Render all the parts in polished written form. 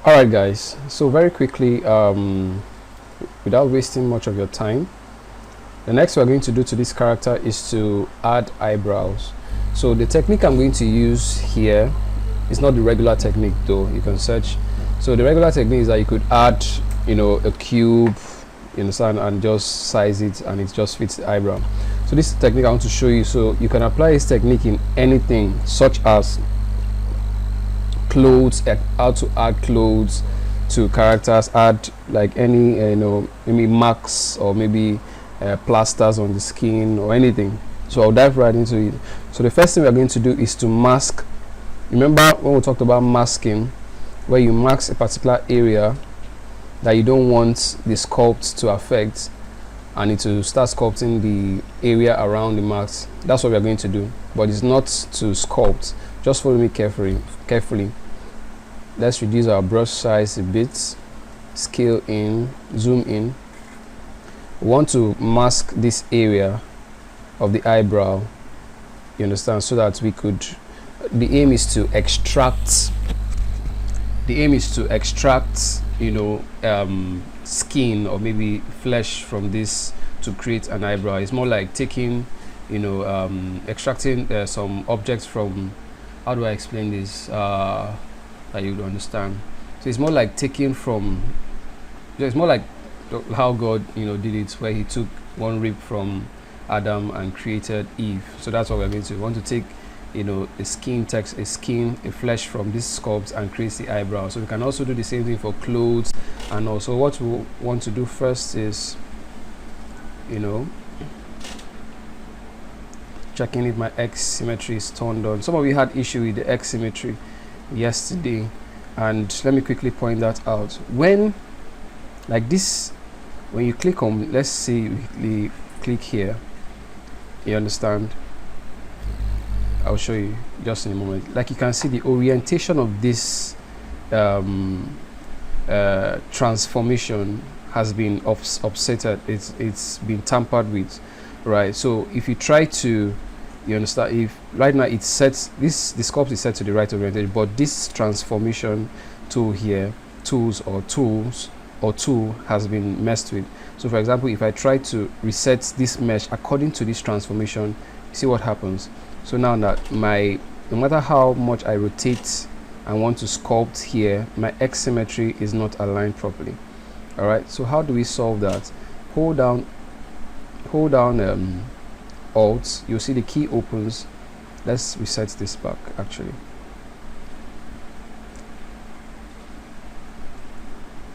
Alright guys, so very quickly, without wasting much of your time, the next we're going to do to this character is to add eyebrows. So the technique I'm going to use here is not the regular technique though. You can search. So the regular technique is that you could add, a cube, you understand, and just size it and it just fits the eyebrow. So this technique I want to show you, so you can apply this technique in anything such as clothes, how to add clothes to characters, add like any maybe marks or maybe plasters on the skin or anything. So I'll dive right into it. So the first thing we're going to do is to mask. Remember when we talked about masking, where you mask a particular area that you don't want the sculpt to affect, and it to start sculpting the area around the marks. That's what we're going to do, but it's not to sculpt. Just follow me carefully. Let's reduce our brush size a bit, scale in, zoom in. We want to mask this area of the eyebrow, you understand, so that we could, the aim is to extract skin or maybe flesh from this to create an eyebrow. It's more like taking, extracting some objects from, how do I explain this that you would understand? So it's more like taking from, it's more like how God did it, where he took one rib from Adam and created Eve. So that's what we're going to do. We want to take a flesh from this sculpt and create the eyebrow. So we can also do the same thing for clothes. And also what we want to do first is checking if my X symmetry is turned on. Some of you had issue with the X symmetry yesterday, and let me quickly point that out. When like this, when you click on, let's say we click here, you understand, I'll show you just in a moment. Like you can see the orientation of this transformation has been offsetted. It's been tampered with, right? So if you try to, you understand, if right now it sets this, the sculpt is set to the right orientation, but this transformation tool here, tool has been messed with. So for example, if I try to reset this mesh according to this transformation, see what happens. So now that no matter how much I rotate and want to sculpt here, my X symmetry is not aligned properly. All right, so how do we solve that? Hold down Alt, you'll see the key opens. Let's reset this back actually.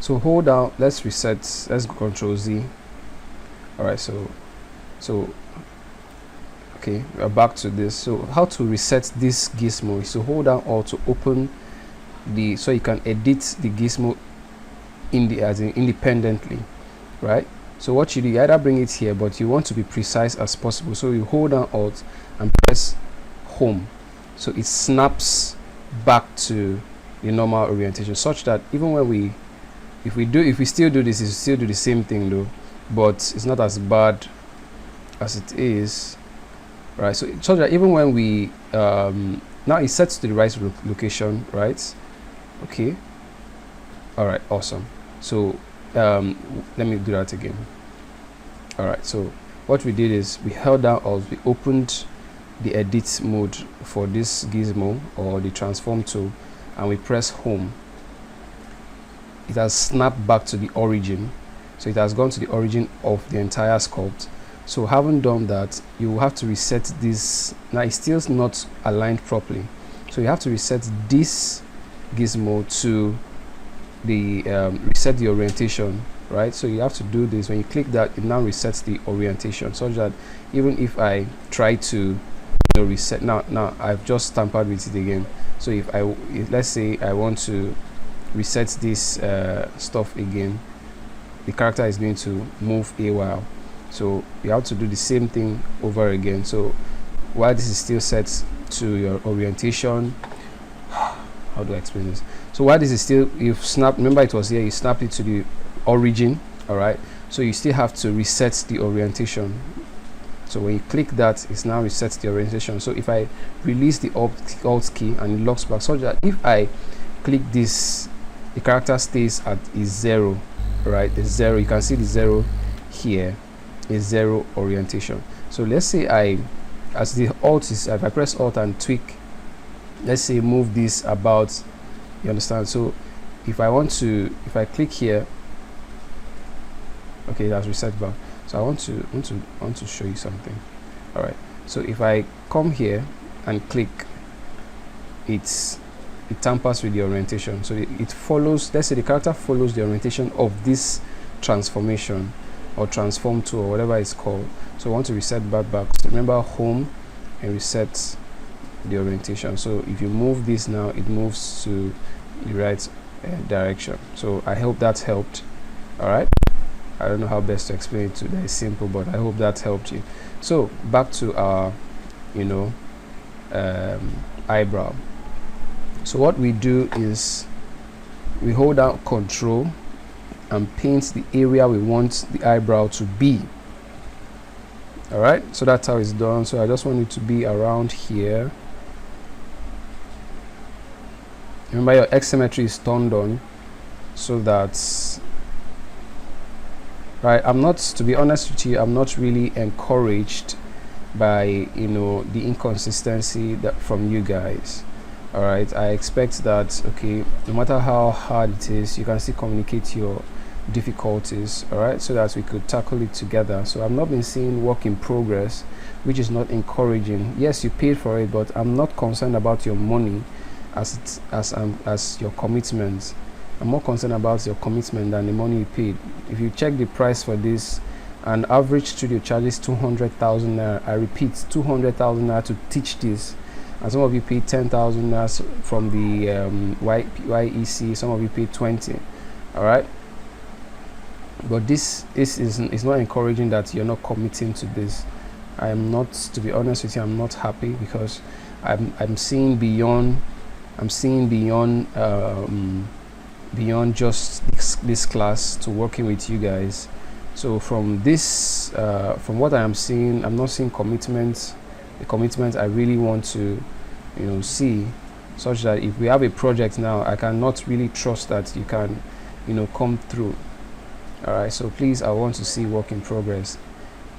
So hold down, let's reset, let's go Control Z. All right, so okay, we're back to this. So how to reset this gizmo is to hold down Alt to open the, so you can edit the gizmo independently, right? So what you do, you either bring it here, but you want to be precise as possible. So you hold down Alt and press Home. So it snaps back to the normal orientation, such that even when if we still do this, it still do the same thing though, but it's not as bad as it is, right? So such that even when we now it sets to the right location, right? Okay, all right, awesome. So let me do that again. All right, so what we did is we held down Alt, we opened the edit mode for this gizmo or the transform tool, and we press Home. It has snapped back to the origin, so it has gone to the origin of the entire sculpt. So having done that, you will have to reset this. Now it's still not aligned properly, so you have to reset this gizmo to the reset the orientation, right? So you have to do this. When you click that, it now resets the orientation, such that even if I try to reset, now I've just tampered with it again. So if let's say I want to reset this stuff again, the character is going to move a while. So you have to do the same thing over again. So while this is still set to your orientation, how do I explain this? So while this is still, you've snapped, remember it was here, you snapped it to the origin, all right? So you still have to reset the orientation. So when you click that, it's now resets the orientation. So if I release the Alt key and it locks back, so that if I click this the character stays at is 0, right? The 0, you can see the 0 here is 0 orientation. So let's say as the alt is, if I press alt and tweak, let's say move this about, you understand? So if I want to, if I click here, okay, that's reset back. So I want to show you something. All right, so if I come here and click, it tampers with the orientation. So it follows, let's say the character follows the orientation of this transformation or transform tool or whatever it's called. So I want to reset back. So remember home and reset the orientation. So if you move this now, it moves to the right direction. So I hope that helped. All right, I don't know how best to explain it to you. It's simple, but I hope that helped you. So back to our eyebrow. So what we do is we hold down Control and paint the area we want the eyebrow to be. All right, so that's how it's done. So I just want it to be around here. Remember, your X symmetry is turned on, so that, right, I'm not, to be honest with you, I'm not really encouraged by the inconsistency that from you guys. All right, I expect that, okay, no matter how hard it is, you can still communicate your difficulties, all right, so that we could tackle it together. So I've not been seeing work in progress, which is not encouraging. Yes, you paid for it, but I'm not concerned about your money as your commitment. I'm more concerned about your commitment than the money you paid. If you check the price for this, an average studio charges 200,000 naira. I repeat, 200,000 naira to teach this. And some of you pay 10,000 naira from the YEC. Some of you pay 20. All right. But this is not encouraging that you're not committing to this. I am not, to be honest with you, I'm not happy, because I'm seeing beyond. I'm seeing beyond just this class to working with you guys. So from this, from what I am seeing, I'm not seeing commitment. The commitment I really want to, see, such that if we have a project now, I cannot really trust that you can, come through. All right. So please, I want to see work in progress,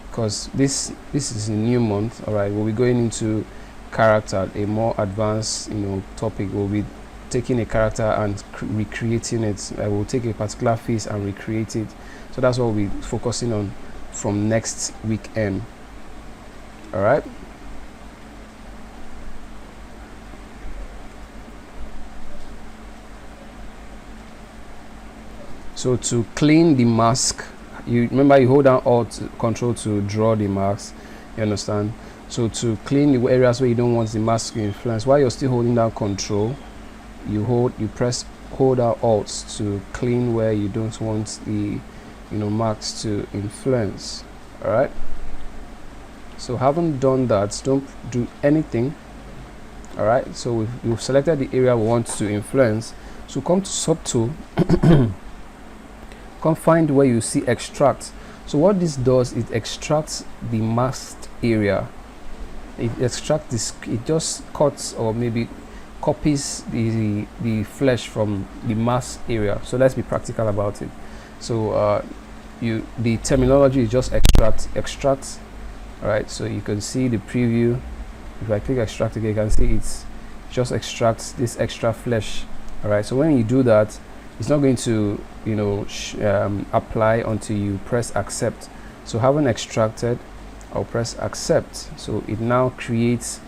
because this is a new month. All right. We'll be going into character, a more advanced, topic. We'll be taking a character and recreating it. I will take a particular face and recreate it. So that's what we'll be focusing on from next weekend. All right. So to clean the mask, you remember you hold down Alt Control to draw the mask. You understand? So to clean the areas where you don't want the mask to influence, while you're still holding down Control, you press hold down Alt to clean where you don't want the marks to influence. All right. So having done that, don't do anything. All right. So we've selected the area we want to influence. So come to Subtool. Come find where you see Extract. So what this does, it extracts the masked area. It extracts this. It just cuts or maybe copies the flesh from the mask area. So let's be practical about it. So the terminology is just extract. All right. So you can see the preview. If I click extract again, you can see it's just extracts this extra flesh. All right. So when you do that, it's not going to apply until you press accept. So having extracted, I'll press accept. So it now creates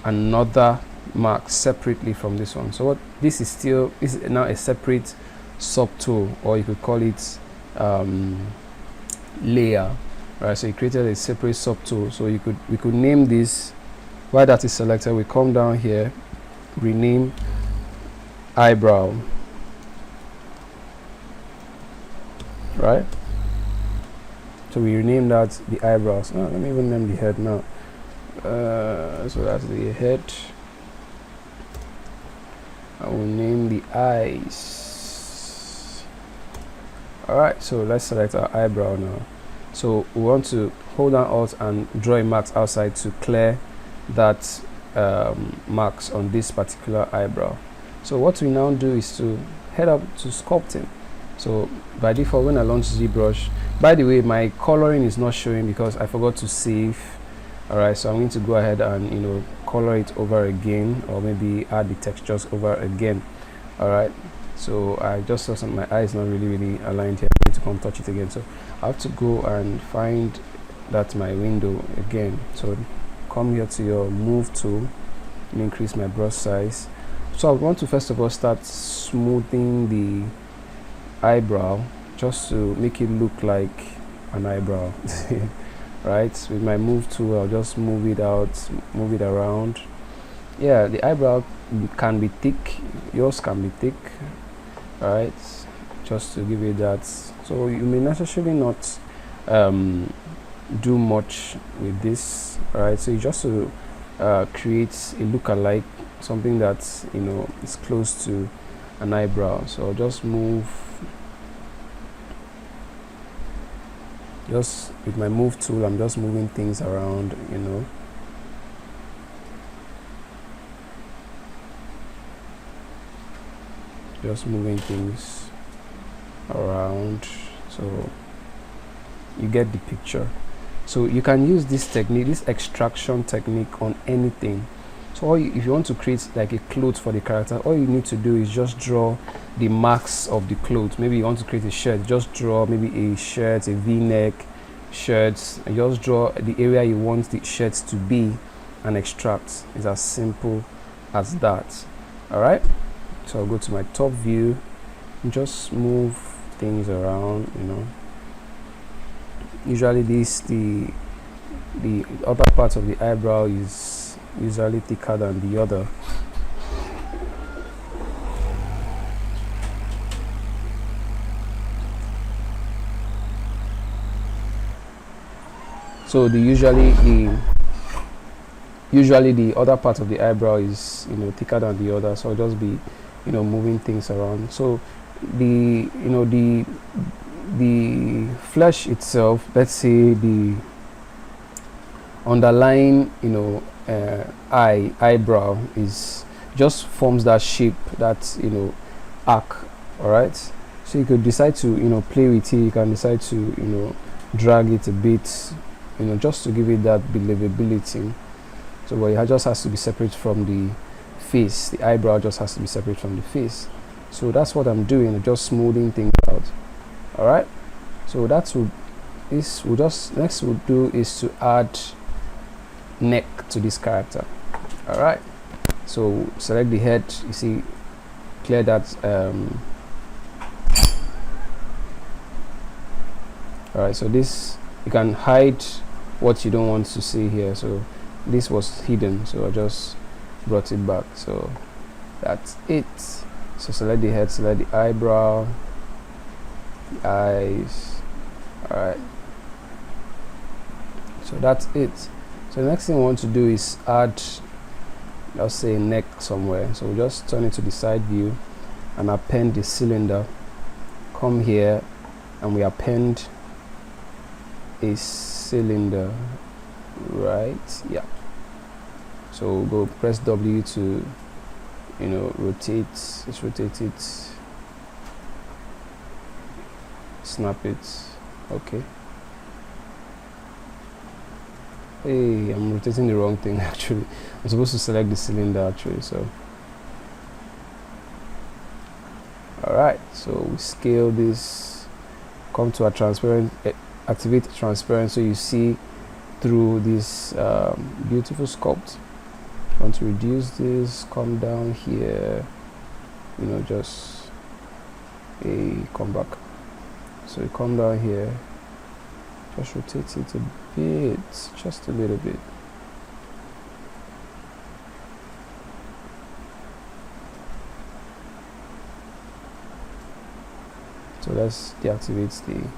another mark separately from this one. So what this is now a separate subtool, or you could call it layer. Right. So you created a separate subtool. So we could name this. While that is selected, we come down here, rename eyebrow. Right. So we rename that the eyebrows. Let me even name the head now. So that's the head. I will name the eyes. All right. So let's select our eyebrow now. So we want to hold down Alt and draw a marks outside to clear that marks on this particular eyebrow. So what we now do is to head up to sculpting. So by default, when I launch ZBrush, by the way, my coloring is not showing because I forgot to save. All right, so I'm going to go ahead and color it over again, or maybe add the textures over again. All right, so I just saw my eye is not really aligned here. I need to come touch it again, so I have to go and find that my window again. So come here to your move tool and increase my brush size. So I want to first of all start smoothing the eyebrow just to make it look like an eyebrow. Right, with my move tool I'll just move it out, move it around. Yeah, the eyebrow can be thick, yours can be thick. Right, just to give it that. So you may necessarily not do much with this. Right, so you just to create a look-alike, something that is close to an eyebrow. So I'll just move, just with my move tool I'm just moving things around, just moving things around so you get the picture. So you can use this technique, this extraction technique, on anything. So if you want to create like a cloth for the character, all you need to do is just draw the marks of the cloth. Maybe you want to create a shirt, just draw maybe a shirt, a v-neck shirt, and just draw the area you want the shirt to be and extract. It's as simple as that. All right, so I'll go to my top view and just move things around. Usually the upper part of the eyebrow is usually thicker than the other. So usually the other part of the eyebrow is thicker than the other, so I'll just be moving things around. So the flesh itself, let's say the underlying eyebrow is just forms that shape, that arc. All right, so you could decide to play with it. You can decide to drag it a bit, just to give it that believability. So but it just has to be separate from the face. The eyebrow just has to be separate from the face. So that's what I'm doing, just smoothing things out. All right, so next we'll do is to add neck to this character. All right, so select the head, you see, clear that. All right, so this, you can hide what you don't want to see here. So this was hidden, so I just brought it back. So that's it. So select the head, select the eyebrow, the eyes. All right, so that's it. So the next thing we want to do is add, let's say, neck somewhere. So we just turn it to the side view and append the cylinder. Come here and we append a cylinder, right? Yeah. So go press W to rotate. Let's rotate it, snap it. Okay. Hey, I'm rotating the wrong thing actually. I'm supposed to select the cylinder actually. So all right, so we scale this, come to a transparent, activate transparent, so you see through this beautiful sculpt. Want to reduce this, come down here, just come back. So you come down here, just rotate it a bit, just a little bit. So let's deactivate the.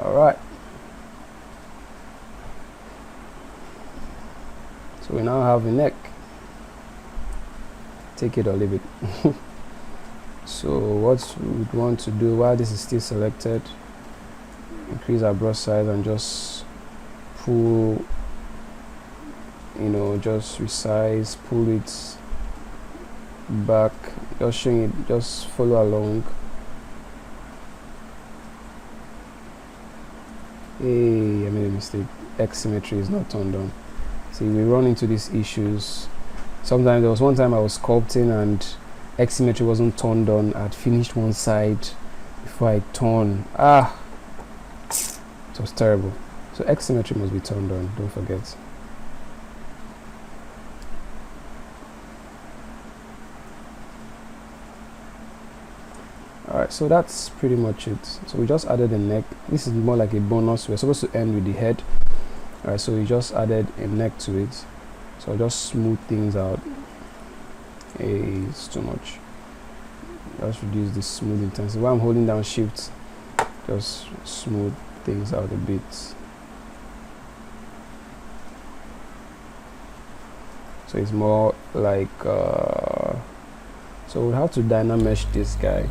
All right. So we now have a neck. Take it or leave it. So what we would want to do while this is still selected, increase our brush size and just pull, just resize, pull it back, just showing it, just follow along. Hey, I made a mistake. X symmetry is not turned on. See, we run into these issues. Sometimes there was one time I was sculpting and X symmetry wasn't turned on. I had finished one side before I turn. It was terrible. So X symmetry must be turned on, don't forget. Alright, so that's pretty much it. So we just added a neck. This is more like a bonus. We're supposed to end with the head. Alright, so we just added a neck to it. So I'll just smooth things out. Hey, it's too much. Just reduce the smooth intensity. While I'm holding down shift, just smooth things out a bit. So it's more like so we'll have to dynamesh this guy.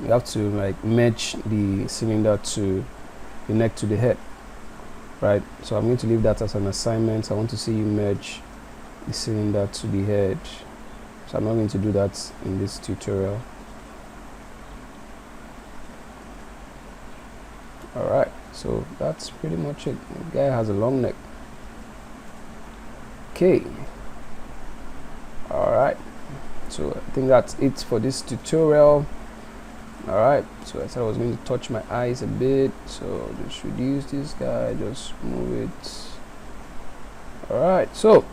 You have to like match the cylinder to the neck to the head, right? So I'm going to leave that as an assignment. I want to see you merge the cylinder to the head. So I'm not going to do that in this tutorial. Alright, so that's pretty much it. The guy has a long neck. Okay. Alright, so I think that's it for this tutorial. Alright, so I said I was going to touch my eyes a bit, so just reduce this guy, just move it. Alright, so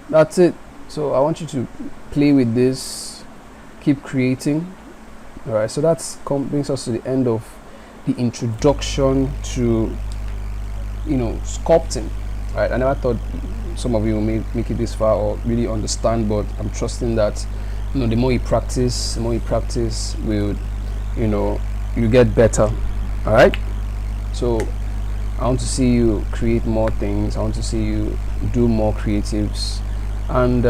that's it. So I want you to play with this, keep creating. Alright, so that brings us to the end of the introduction to, sculpting. Alright, I never thought some of you will make it this far or really understand, but I'm trusting that the more you practice, will you get better. All right, so I want to see you create more things. I want to see you do more creatives, and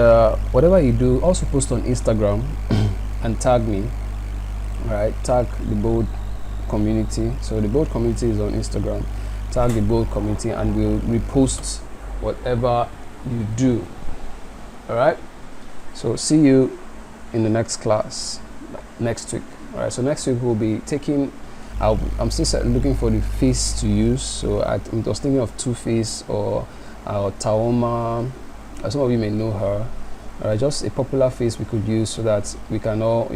whatever you do, also post on Instagram and tag me. All right, tag the bold community. So the bold community is on Instagram. Tag the bold community and we'll repost whatever you do. All right, so see you in the next class next week. All right, so next week we'll be taking I'm still looking for the face to use. So I was thinking of Two Face or Taoma. Some of you may know her. All right, just a popular face we could use so that we can all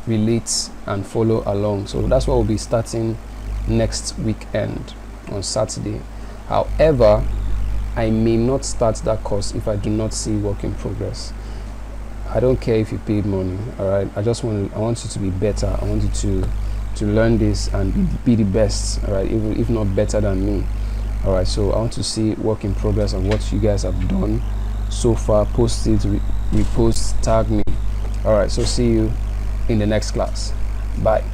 relate and follow along. So that's what we'll be starting next weekend on Saturday. However, I may not start that course if I do not see work in progress. I don't care if you paid money. All right, I want you to be better. I want you to learn this and be the best. All right, even if not better than me. All right, so I want to see work in progress and what you guys have done so far. Post it, repost, tag me. All right, so see you in the next class. Bye.